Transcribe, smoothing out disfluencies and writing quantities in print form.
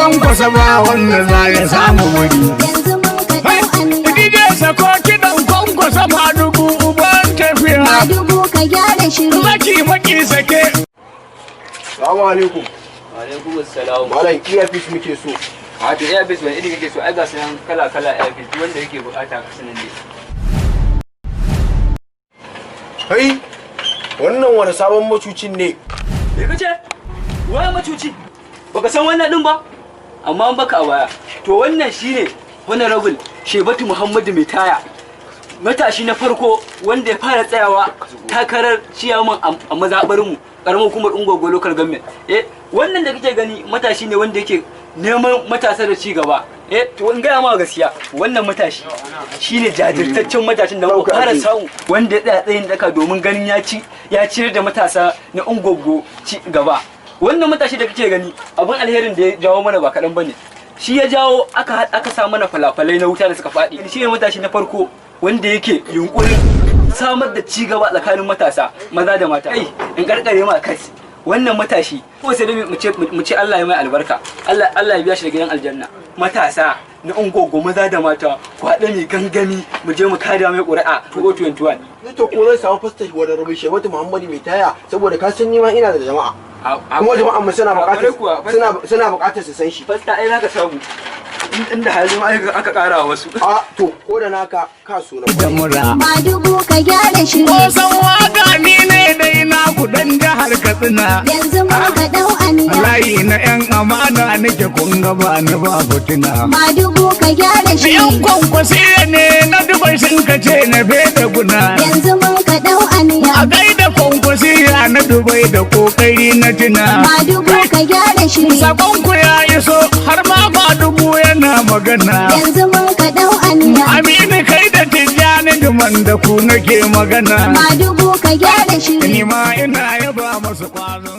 kwankwasa ba wanda za ya samu wuri. yanzu mun ka dau aniya. Dije sako kiɗan kwankwasa Madugu uban tafiya. Madugu ka gyara shiri. Maki sake. Salamu alaikum. Alaikum assalam. Malam earpiece muke so. A to earpiece wani iri kake so? Ai ga sanan kala earpiece wanda yake bukata ka sanan ne. Kai, wannan wani sabon macucin ne. Me kace? Wai macuci? Baka san wannan din ba? Amma an baka a baya. To wannan shine Honorable Shebatu Muhammadu Mai Taya. Matashi na farko wanda ya fara tsayawa takarar ciyaman a mazaɓarmu ƙaramar hukumar Ungwaggo local government. Wannan da kake gani matashi ne wanda yake neman matasa da ci gaba. To in gaya ma gaskiya wannan matashi shine jajirtaccen matashin da muka fara samu wanda ya tsaya tsayin daka domin ganin ya ciyar da matasa na Ungwaggo ci gaba. Wannan matashi da kake gani abin alherin da ya jawo mana ba kaɗan bane. Shi ya jawo aka sa mana falafalai na wuta da suka faɗi. Shi ne matashi na farko wanda yake yunkurin samar da ci gaba tsakanin matasa maza da mata. In karkare ma kai wannan matashi ko sai dai mu ce Allah ya mai albarka. Allah ya biya shi da gidan aljanna. Matasa na Ungwaggo maza da mata ku haɗa mai gangami mu je mu kada mai ƙuri'a 2021. Ni to ko zai samu fasta wadda Rabi Shebatu Muhammadu Mai Taya saboda ka san ni ma ina da jama'a. Kuma jama'an mu suna buƙatar su san shi. Fasta ai zaka samu. Inda hali ma aka ƙara wasu. A to ko da naka ka so na. Madugu ka gyara shiri. Ko san waka ni ne dai na kudan jihar Katsina. Yanzu mun ka dau aniya. Layi na yan amana nake kun ga ba ni ba fitina. Madugu ka gyara shiri. Yan kwankwasi ne na dubai sun kace na da guna. Yanzu mun ka dau aniya. A gaida kwankwasi na dubai da kokari na tuna. Madugu ka gyara shiri. Sakon ku ya iso har ma Madugu yana magana. Yanzu mun ka dau aniya. Aminu kai da Tijjani duman da ku nake magana. Madugu ka gyara shiri. Ni ma ina yaba masu kwazon